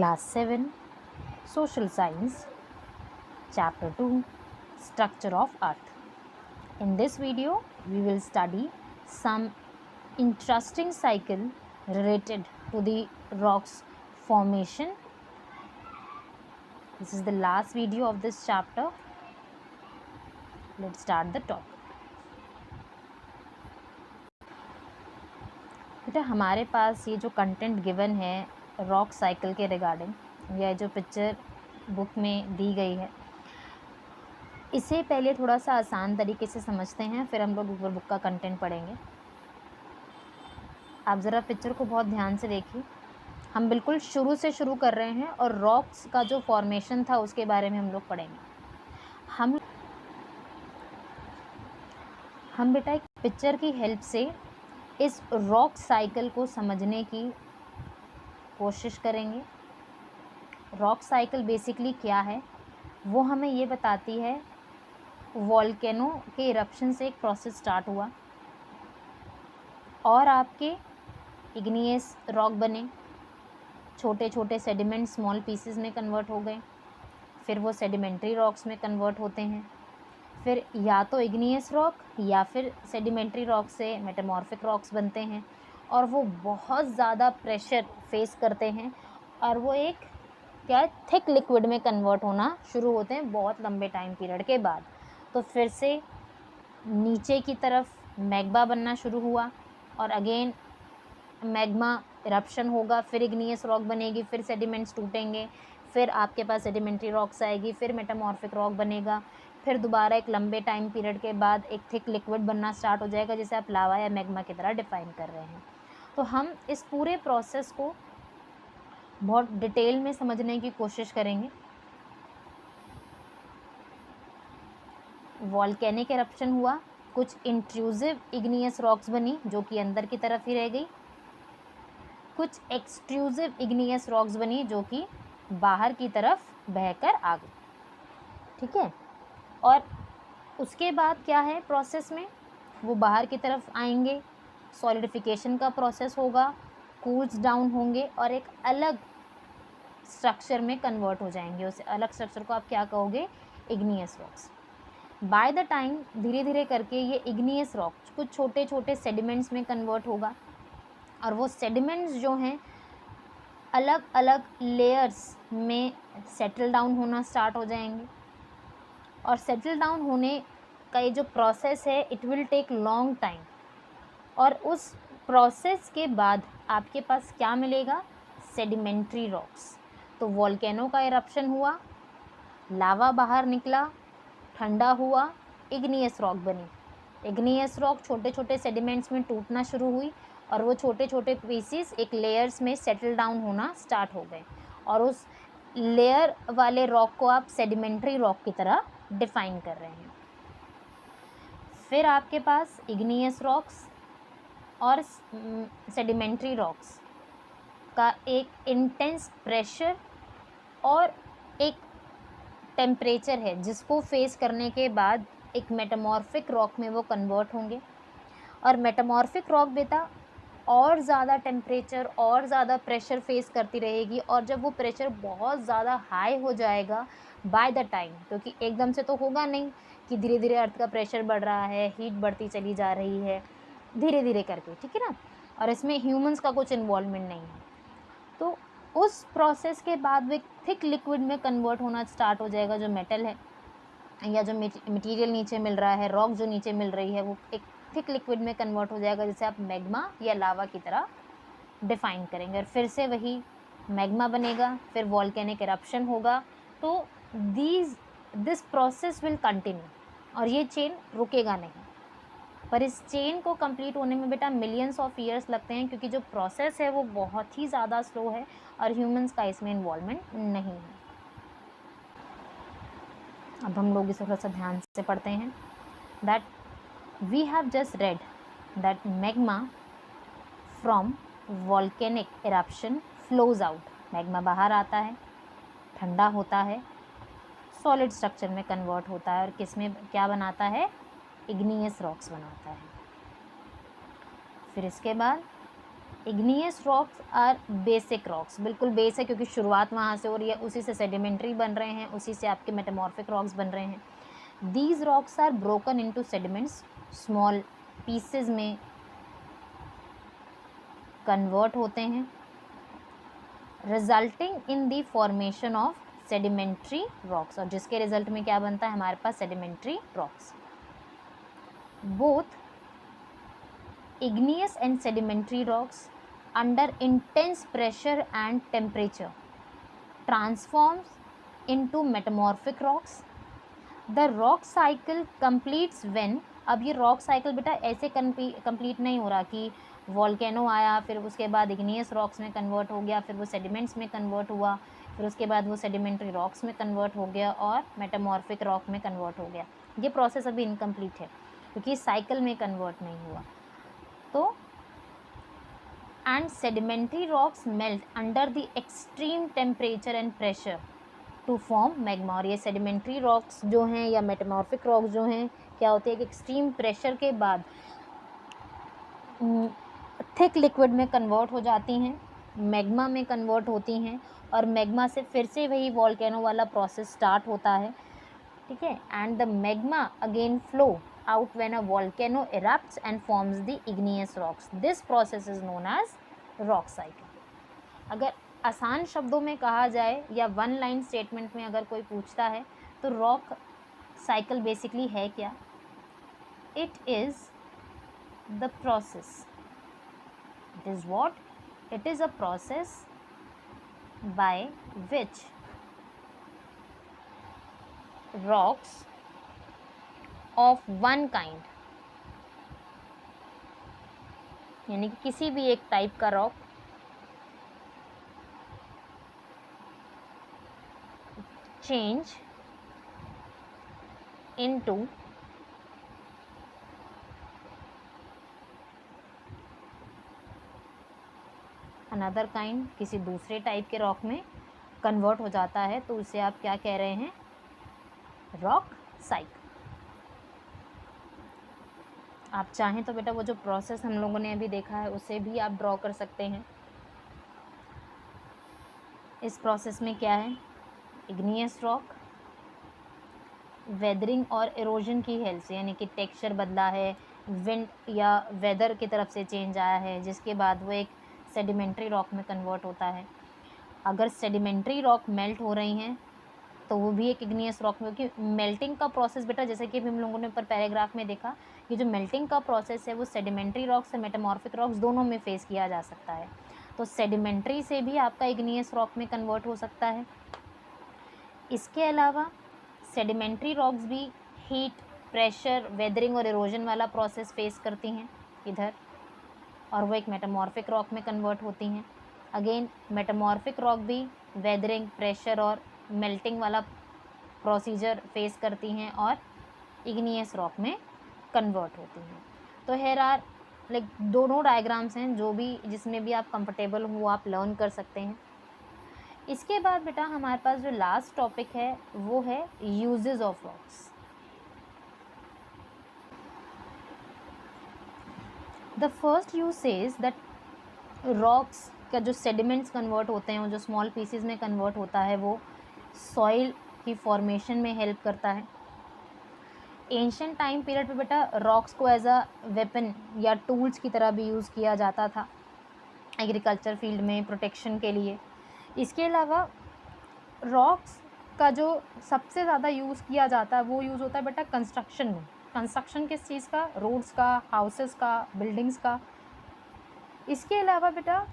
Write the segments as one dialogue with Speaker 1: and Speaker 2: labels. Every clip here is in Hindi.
Speaker 1: Class 7 Social Science Chapter 2 Structure of Earth. In this video we will study some interesting cycle related to the rocks formation. This is the last video of this chapter. Let's start the topic. बेटा हमारे पास ये जो कंटेंट गिवन है रॉक साइकिल के रिगार्डिंग, यह जो पिक्चर बुक में दी गई है, इसे पहले थोड़ा सा आसान तरीके से समझते हैं, फिर हम लोग ऊपर बुक का कंटेंट पढ़ेंगे। आप ज़रा पिक्चर को बहुत ध्यान से देखिए। हम बिल्कुल शुरू से शुरू कर रहे हैं और रॉक्स का जो फॉर्मेशन था उसके बारे में हम लोग पढ़ेंगे। हम बेटा एक पिक्चर की हेल्प से इस रॉक साइकिल को समझने की कोशिश करेंगे। रॉक साइकिल बेसिकली क्या है वो हमें ये बताती है, वॉल्केनो के इरप्शन से एक प्रोसेस स्टार्ट हुआ और आपके इग्नियस रॉक बने, छोटे छोटे सेडिमेंट स्मॉल पीसेस में कन्वर्ट हो गए, फिर वो सेडिमेंट्री रॉक्स में कन्वर्ट होते हैं, फिर या तो इग्नियस रॉक या फिर सेडिमेंट्री रॉक से मेटामॉर्फिक रॉक्स बनते हैं और वो बहुत ज़्यादा प्रेशर फेस करते हैं और वो एक क्या थिक लिक्विड में कन्वर्ट होना शुरू होते हैं बहुत लंबे टाइम पीरियड के बाद। तो फिर से नीचे की तरफ मैग्मा बनना शुरू हुआ और अगेन मैग्मा इरप्शन होगा, फिर इग्नियस रॉक बनेगी, फिर सेडिमेंट्स टूटेंगे, फिर आपके पास सेडिमेंट्री रॉक्स आएगी, फिर मेटामॉर्फिक रॉक बनेगा, फिर दोबारा एक लंबे टाइम पीरियड के बाद एक थिक लिक्विड बनना स्टार्ट हो जाएगा जिसे आप लावा या मैग्मा की तरह डिफाइन कर रहे हैं। तो हम इस पूरे प्रोसेस को बहुत डिटेल में समझने की कोशिश करेंगे। वॉल्केनिक इरप्शन हुआ, कुछ इंट्रूसिव इग्नियस रॉक्स बनी जो कि अंदर की तरफ ही रह गई, कुछ एक्सट्रूसिव इग्नियस रॉक्स बनी जो कि बाहर की तरफ बहकर आ गई। ठीक है, और उसके बाद क्या है प्रोसेस में, वो बाहर की तरफ आएंगे, सॉलिडिफिकेशन का प्रोसेस होगा, कूल्स डाउन होंगे और एक अलग स्ट्रक्चर में कन्वर्ट हो जाएंगे। उस अलग स्ट्रक्चर को आप क्या कहोगे, igneous rocks. By the time धीरे धीरे करके ये इग्नियस रॉक कुछ छोटे छोटे सेडिमेंट्स में कन्वर्ट होगा और वो सेडिमेंट्स जो हैं अलग अलग लेयर्स में सेटल डाउन होना स्टार्ट हो जाएंगे और सेटल डाउन होने का ये जो प्रोसेस है it will take long time और उस प्रोसेस के बाद आपके पास क्या मिलेगा, सेडिमेंट्री रॉक्स। तो वॉल्केनो का इरप्शन हुआ, लावा बाहर निकला, ठंडा हुआ, इग्नियस रॉक बनी। इग्नियस रॉक छोटे छोटे सेडिमेंट्स में टूटना शुरू हुई और वो छोटे छोटे पीसीस एक लेयर्स में सेटल डाउन होना स्टार्ट हो गए और उस लेयर वाले रॉक को आप सेडिमेंट्री रॉक की तरह डिफाइन कर रहे हैं। फिर आपके पास इग्नियस रॉक्स और सेडिमेंट्री रॉक्स का एक इंटेंस प्रेशर और एक टेम्परेचर है जिसको फेस करने के बाद एक मेटामॉर्फिक रॉक में वो कन्वर्ट होंगे और मेटामॉर्फिक रॉक बेटा और ज़्यादा टेम्परेचर और ज़्यादा प्रेशर फेस करती रहेगी और जब वो प्रेशर बहुत ज़्यादा हाई हो जाएगा बाय द टाइम, क्योंकि एकदम से तो होगा नहीं कि धीरे धीरे अर्थ का प्रेशर बढ़ रहा है, हीट बढ़ती चली जा रही है धीरे धीरे करके, ठीक है ना, और इसमें ह्यूमंस का कुछ इन्वॉल्वमेंट नहीं है। तो उस प्रोसेस के बाद वो एक थिक लिक्विड में कन्वर्ट होना स्टार्ट हो जाएगा, जो मेटल है या जो मटेरियल नीचे मिल रहा है, रॉक जो नीचे मिल रही है, वो एक थिक लिक्विड में कन्वर्ट हो जाएगा जिसे आप मैग्मा या लावा की तरह डिफाइन करेंगे और फिर से वही मैग्मा बनेगा, फिर वॉल्केनिक इरप्शन होगा। तो दिस प्रोसेस विल कंटिन्यू और ये चेन रुकेगा नहीं, पर इस चेन को कंप्लीट होने में बेटा मिलियंस ऑफ ईयर्स लगते हैं क्योंकि जो प्रोसेस है वो बहुत ही ज़्यादा स्लो है और ह्यूमंस का इसमें इन्वॉल्वमेंट नहीं है। अब हम लोग इसे थोड़ा सा ध्यान से पढ़ते हैं। That we have just read that magma from volcanic eruption flows out. Magma बाहर आता है, ठंडा होता है, सॉलिड स्ट्रक्चर में कन्वर्ट होता है और किस में क्या बनाता है, इग्नियस रॉक्स बनाता है। फिर इसके बाद igneous rocks are basic rocks, बिल्कुल बेस है क्योंकि शुरुआत वहाँ से हो रही है, उसी से सेडिमेंट्री बन रहे हैं, उसी से आपके मेटामॉर्फिक रॉक्स बन रहे हैं। These rocks are broken into sediments, small pieces में कन्वर्ट होते हैं, resulting in the formation of sedimentary rocks, और जिसके रिजल्ट में क्या बनता है हमारे पास sedimentary rocks. Both igneous and sedimentary rocks under intense pressure and temperature transforms into metamorphic rocks. The rock cycle completes when, अब ये रॉक साइकिल बेटा ऐसे कंप्लीट नहीं हो रहा कि वॉल्केनो आया फिर उसके बाद इग्नियस रॉक्स में कन्वर्ट हो गया, फिर वो सेडिमेंट्स में कन्वर्ट हुआ, फिर उसके बाद वो सेडिमेंट्री रॉक्स में कन्वर्ट हो गया और मेटामॉर्फिक रॉक में कन्वर्ट हो गया। ये प्रोसेस अभी इनकम्प्लीट है क्योंकि साइकिल में कन्वर्ट नहीं हुआ। तो and sedimentary rocks melt under the extreme temperature and pressure to form magma। और ये sedimentary rocks जो हैं या metamorphic rocks जो हैं क्या होते हैं कि extreme pressure के बाद थिक लिक्विड में कन्वर्ट हो जाती हैं, मैग्मा में कन्वर्ट होती हैं और मैग्मा से फिर से वही वॉल्केनो वाला प्रोसेस स्टार्ट होता है, ठीक है। And the magma again flow out when a volcano erupts and forms the igneous rocks. This process is known as rock cycle। अगर आसान शब्दों में कहा जाए या वन लाइन स्टेटमेंट में अगर कोई पूछता है तो रॉक साइकिल बेसिकली है क्या? It is the process, it is what? It is a process by which rocks of one kind, यानी कि किसी भी एक टाइप का rock change into another kind, किसी दूसरे टाइप के रॉक में कन्वर्ट हो जाता है, तो उसे आप क्या कह रहे हैं? Rock cycle. आप चाहें तो बेटा वो जो प्रोसेस हम लोगों ने अभी देखा है उसे भी आप ड्रॉ कर सकते हैं। इस प्रोसेस में क्या है? इग्नियस रॉक वेदरिंग और इरोजन की हेल्प से, यानी कि टेक्सचर बदला है, विंड या वेदर की तरफ से चेंज आया है, जिसके बाद वो एक सेडिमेंट्री रॉक में कन्वर्ट होता है। अगर सेडिमेंट्री रॉक मेल्ट हो रही हैं तो वो भी एक इग्नियस रॉक में, क्योंकि मेल्टिंग का प्रोसेस बेटा जैसे कि हम लोगों ने ऊपर पैराग्राफ में देखा कि जो मेल्टिंग का प्रोसेस है वो सेडिमेंट्री रॉक्स से मेटामॉर्फिक रॉक्स दोनों में फेस किया जा सकता है। तो सेडिमेंट्री से भी आपका इग्नियस रॉक में कन्वर्ट हो सकता है। इसके अलावा सेडिमेंट्री रॉक्स भी हीट, प्रेशर, वेदरिंग और इरोजन वाला प्रोसेस फेस करती हैं इधर, और वो एक मेटामॉर्फिक रॉक में कन्वर्ट होती हैं। अगेन मेटामॉर्फिक रॉक भी वेदरिंग, प्रेशर और मेल्टिंग वाला प्रोसीजर फेस करती हैं और इग्नियस रॉक में कन्वर्ट होती हैं। तो हेयर आर लाइक दोनों डायग्राम्स हैं, जो भी जिसमें भी आप कंफर्टेबल हो आप लर्न कर सकते हैं। इसके बाद बेटा हमारे पास जो लास्ट टॉपिक है वो है uses of rocks. The first use says that rocks का जो सेडिमेंट्स कन्वर्ट होते हैं, वो जो स्मॉल पीसेस में कन्वर्ट होता है, वो सॉइल की फॉर्मेशन में हेल्प करता है। एंशिएंट टाइम पीरियड पे बेटा रॉक्स को एज अ वेपन या टूल्स की तरह भी यूज़ किया जाता था एग्रीकल्चर फील्ड में प्रोटेक्शन के लिए। इसके अलावा रॉक्स का जो सबसे ज़्यादा यूज़ किया जाता है वो यूज़ होता है बेटा कंस्ट्रक्शन में। कंस्ट्रक्शन किस चीज़ का? रोड्स का, हाउसेस का, बिल्डिंग्स का। इसके अलावा बेटा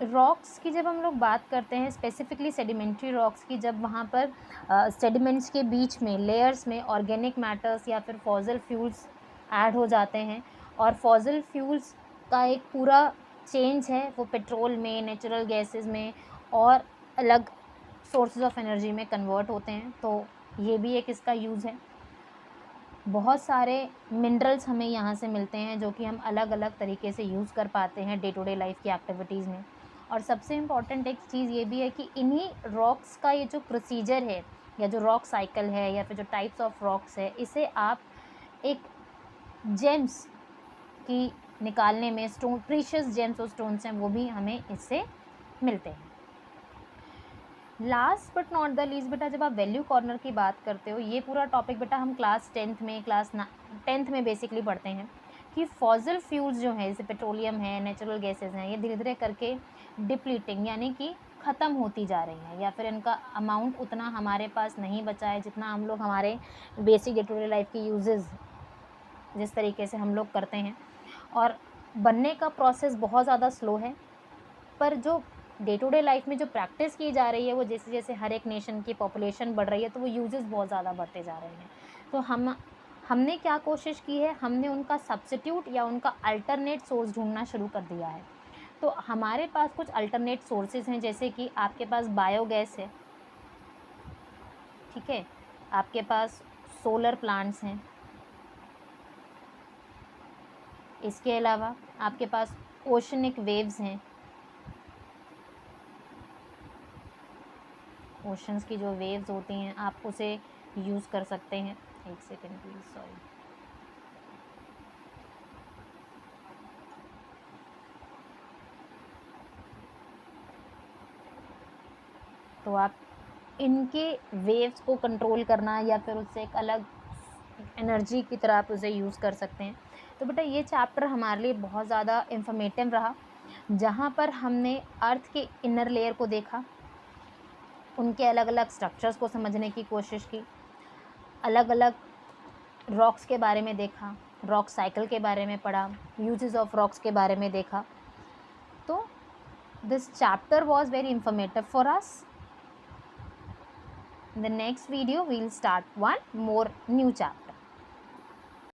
Speaker 1: रॉक्स की जब हम लोग बात करते हैं स्पेसिफिकली सेडिमेंट्री रॉक्स की, जब वहाँ पर सेडिमेंट्स के बीच में लेयर्स में ऑर्गेनिक मैटर्स या फिर फॉसिल फ्यूल्स ऐड हो जाते हैं, और फॉसिल फ्यूल्स का एक पूरा चेंज है वो पेट्रोल में, नेचुरल गैसेस में और अलग सोर्सेज ऑफ एनर्जी में कन्वर्ट होते हैं, तो ये भी एक इसका यूज़ है। बहुत सारे मिनरल्स हमें यहाँ से मिलते हैं जो कि हम अलग अलग तरीके से यूज़ कर पाते हैं डे टू डे लाइफ की एक्टिविटीज़ में। और सबसे इम्पॉर्टेंट एक चीज़ ये भी है कि इन्हीं रॉक्स का ये जो प्रोसीजर है या जो रॉक साइकिल है या फिर जो टाइप्स ऑफ रॉक्स है, इसे आप एक जेम्स की निकालने में, स्टोन प्रीशियस जेम्स और स्टोन्स हैं वो भी हमें इससे मिलते हैं। Last but not the least बेटा, जब आप वैल्यू कॉर्नर की बात करते हो, ये पूरा टॉपिक बेटा हम क्लास 10th में बेसिकली पढ़ते हैं कि फॉसिल फ्यूल्स जो है, जैसे पेट्रोलियम है, नेचुरल गैसेज हैं, ये धीरे धीरे करके डिप्लीटिंग यानी कि ख़त्म होती जा रही हैं, या फिर इनका अमाउंट उतना हमारे पास नहीं बचा है जितना हम लोग हमारे basic day to day life की यूजेस जिस तरीके से हम लोग करते हैं। और बनने का प्रोसेस बहुत ज़्यादा स्लो है, पर जो डे टू डे लाइफ में जो प्रैक्टिस की जा रही है वो जैसे जैसे हर एक नेशन की पॉपुलेशन बढ़ रही है तो वो यूजेस बहुत ज़्यादा बढ़ते जा रहे हैं। तो हमने क्या कोशिश की है, हमने उनका सब्स्टिट्यूट या उनका अल्टरनेट सोर्स ढूंढना शुरू कर दिया है। तो हमारे पास कुछ अल्टरनेट सोर्सेज हैं, जैसे कि आपके पास बायोगैस है, ठीक है, आपके पास सोलर प्लांट्स हैं, इसके अलावा आपके पास ओशनिक वेव्स हैं, ओशंस की जो वेव्स होती हैं आप उसे यूज़ कर सकते हैं। एक सेकेंड प्लीज, सॉरी। तो आप इनके वेव्स को कंट्रोल करना या फिर उससे एक अलग एनर्जी की तरह आप उसे यूज़ कर सकते हैं। तो बेटा ये चैप्टर हमारे लिए बहुत ज़्यादा इंफॉर्मेटिव रहा, जहाँ पर हमने अर्थ के इनर लेयर को देखा, उनके अलग अलग स्ट्रक्चर्स को समझने की कोशिश की, अलग अलग रॉक्स के बारे में देखा, रॉक साइकिल के बारे में पढ़ा, यूजेस ऑफ रॉक्स के बारे में देखा। तो this chapter was very informative for us. In the next video, we'll start one more new chapter.